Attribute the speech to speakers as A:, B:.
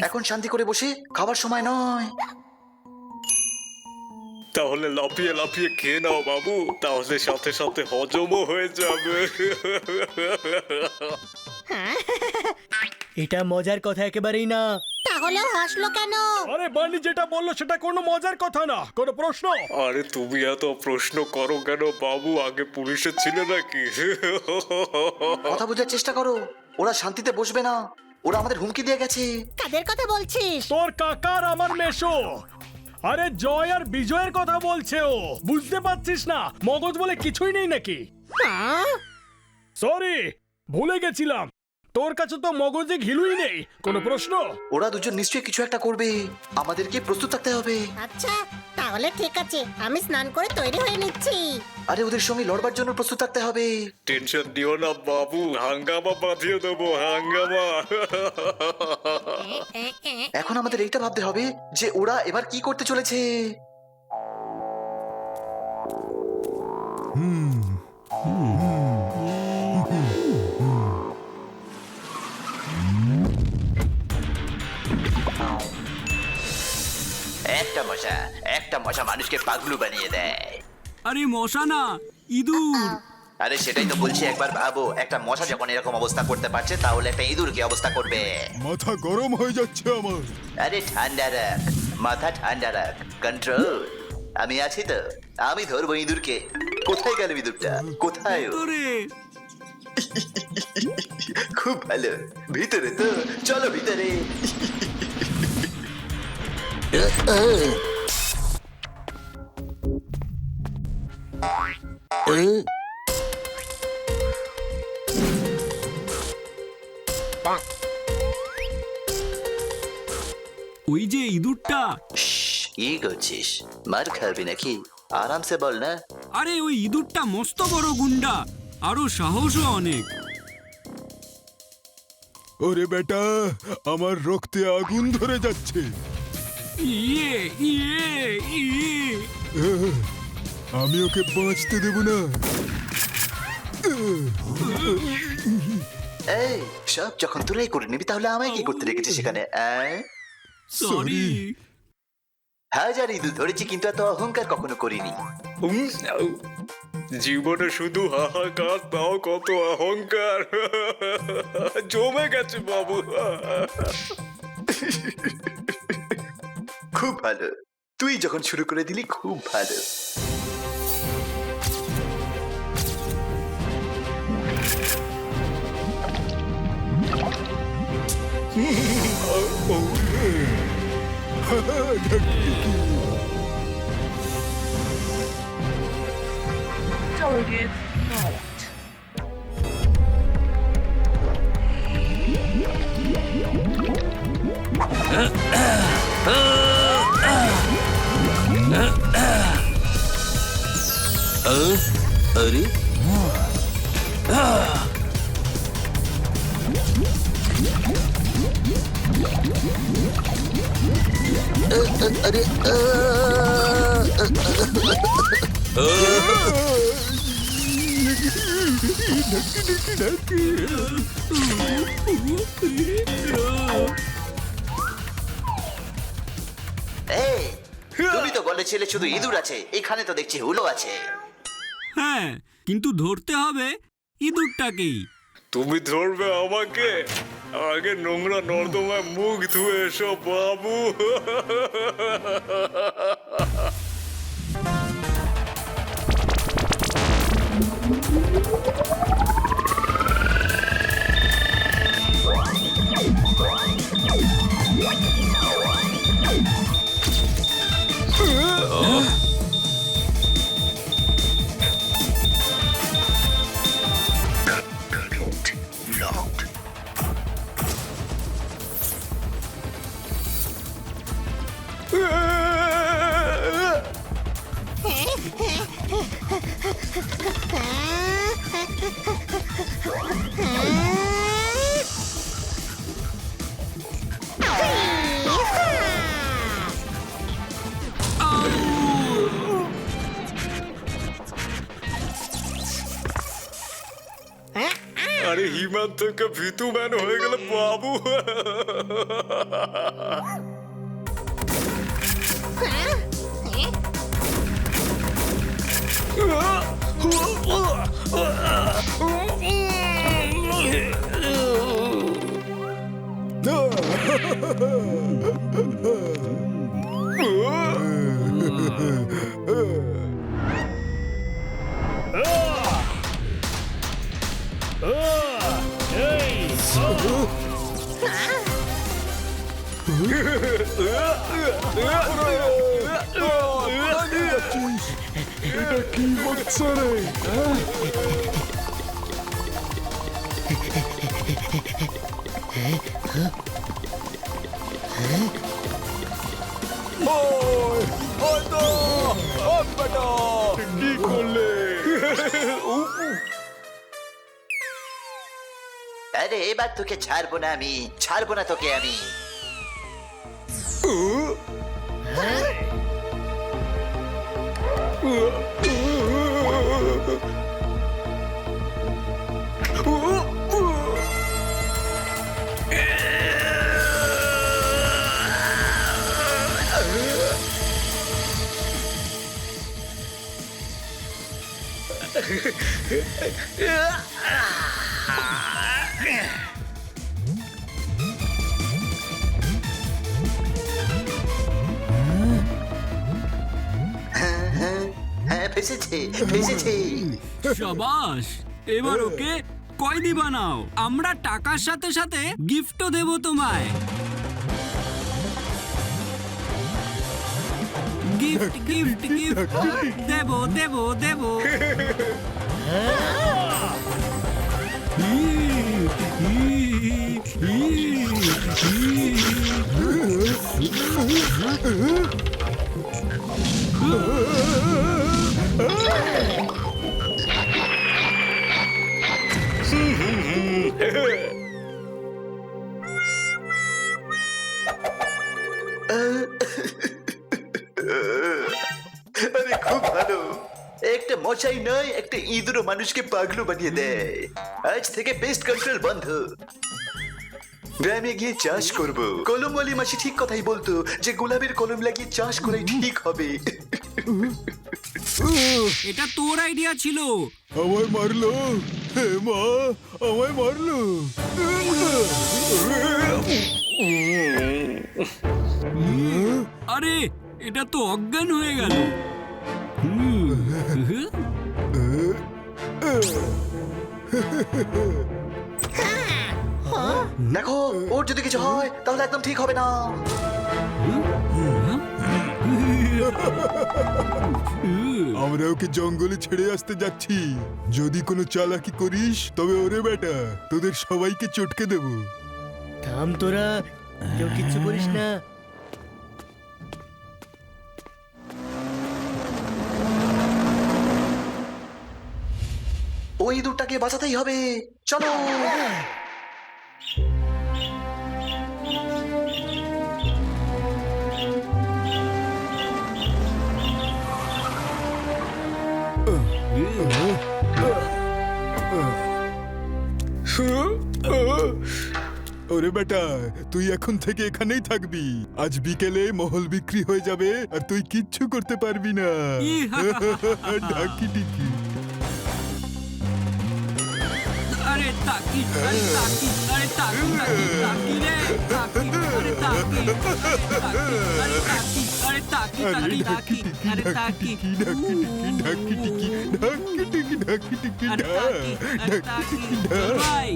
A: এখন শান্তি করে বসে খাবার সময় নয়।
B: তাহলে লাফিয়ে লাফিয়ে খেয়ে নাও বাবু, তাহলে সাথে সাথে হজমও হয়ে যাবে।
C: এটা মজার কথা একেবারেই না।
D: তাহলে হাসলো কেন?
E: আরে বানি যেটা বললো সেটা কোনো মজার কথা না, কোনো প্রশ্ন।
B: আরে তুমি এত প্রশ্ন করো কেন বাবু, আগে পুলিশে ছিলে নাকি?
A: কথা বোঝার চেষ্টা করো, ওরা শান্তিতে বসবে না, ওরা আমাদের হুমকি দিয়ে গেছে।
D: কাদের কথা বলছিস?
E: তোর কাকার আমার মেশো। আরে জয় আর বিজয়ের কথা বলছে ও, বুঝতে পারছিস না মগজ বলে কিছুই নেই নাকি? সরি, ভুলে গেছিলাম, তোর কাছে তো মগজে ঘিলুই নেই। কোনো প্রশ্ন?
A: ওরা দুজন নিশ্চয়ই কিছু একটা করবে, আমাদেরকে প্রস্তুত থাকতে হবে।
D: আচ্ছা তাহলে ঠিক আছে, আমি স্নান করে তৈরি হয়ে নিচ্ছি।
A: আরে ওদের সঙ্গে লড়বার জন্য প্রস্তুত থাকতে হবে।
B: টেনশন দিও না বাবু, হাঙ্গামা বাঁধিয়ে দেবো, হাঙ্গামা।
A: এখন আমাদের এইটা ভাবতে হবে যে ওরা এবার কি করতে চলেছে।
F: একটা মশা মানুষকে পাগলু বানিয়ে দেয়।
G: আরে মশা না, ইঁদুর।
F: আরে সেটাই তো বলছি, একবার ভাবো, একটা মশা যখন এরকম অবস্থা করতে পারছে তাহলে একটা ইঁদুর কি অবস্থা করবে?
H: মাথা গরম হয়ে যাচ্ছে আমার।
F: আরে ঠান্ডা রাখ, মাথা ঠান্ডা রাখ, কন্ট্রোল। আমি আছি তো, আমি ধরবো ইঁদুরকে। কোথায় গেল ইঁদুরটা? কোথায় ও?
G: তোরে
F: খুব ভালো, ভিতরে তো, চলো ভিতরে।
G: ওই যে ইঁদুরটা।
F: কি করছিস? মার খাবি নাকি? আরামসে বল না।
G: আরে ওই ইঁদুরটা মস্ত বড় গুন্ডা, আরো সাহসও অনেক।
H: ওরে বেটা, আমার রক্তে আগুন ধরে যাচ্ছে।
G: ইয়ে ইয়ে ইয়ে।
H: আমি ওকে বাঁচতে দেব না।
A: এই সব যখন তোরাই করে নিবি তাহলে আমায় কি করতে রেখেছিস সেখানে?
G: সরি।
A: হাজার ইঁদুর ধরেছি কিন্তু এত অহংকার কখনো করিনি।
B: জীবনে শুধু হাহাকার, তাও কত অহংকার জমে গেছে বাবু।
A: খুব ভালো, তুই যখন শুরু করে দিলি খুব ভালো।
I: Target marked.
F: আরে আরে এই, তুমি তো বলেছিলে শুধু ইঁদুর আছে, এখানে তো দেখছি হুলো আছে।
G: হ্যাঁ, কিন্তু ধরতে হবে ইঁদুরটাকেই।
B: তুমি ধরবে আমাকে? আগে নোংরা নর্দমায় মুখ ধুয়ে এসো বাবু। আরে হিমান্ত ভিতু ম্যান হয়ে গেল বাবু।
H: এটা কি হচ্ছে রে?
B: কি করলে?
F: আরে এবার তোকে ছাড়বো না আমি, ছাড়বো না তোকে আমি। হ্যাঁ ফেসেছে, ফেসেছে।
G: সাবাস, এবার ওকে কয়েদি বানাও। আমরা টাকার সাথে সাথে গিফটও দেব তোমায়। গিফট গিফট গিফট দেব দেব দেব।
F: আরে খুব ভালো। একটা মশাই নয়, একটা ইঁদুরও মানুষকে পাগলু বানিয়ে দেয়। আজ থেকে পেস্ট কন্ট্রোল বন্ধ। গ্রামে গিয়ে চাষ করব। কলমওয়ালি মাসি ঠিক কথাই বলতো যে গোলাপের কলম লাগিয়ে চাষ করাই ঠিক হবে।
G: এটা তোর আইডিয়া ছিল।
H: আমায় মারলো, হে মা, আমায় মারলো।
G: আরে এটা তো অজ্ঞান হয়ে গেল।
A: দেখো, ওর যদি কিছু হয় তাহলে একদম ঠিক হবে না।
H: আমরা ওকে জঙ্গলে ছেড়ে আসতে যাচ্ছি। যদি কোনো চালাকি করিস তবে ওরে বেটা তোদের সবাইকে চটকে দেবো।
C: থাম তোরা, কেউ কিচ্ছু করিস না।
A: ওই ইঁদুরটাকে বাঁচাতেই হবে, চলো।
H: ওরে বেটা তুই এখন থেকে এখানেই থাকবি। আজ বিকেলে মহল বিক্রি হয়ে যাবে আর তুই কিচ্ছু করতে পারবি না। ঢাকি টিকি।
G: আরে তাকি, আরে তাকি, আরে তাকি, তাকি, তাকি রে, তাকি, আরে তাকি, আরে তাকি, আরে তাকি,
H: আরে
G: তাকি,
H: ঢাকি
G: তাকি,
H: টিকি,
G: আরে
H: ঢাকি
G: তাকি,
H: টিকি, ঢাকি টিকি, ঢাকি টিকি, ঢাকি টিকি,
G: আরে তাকি, আরে তাকি,
H: ঢা।
G: ভাই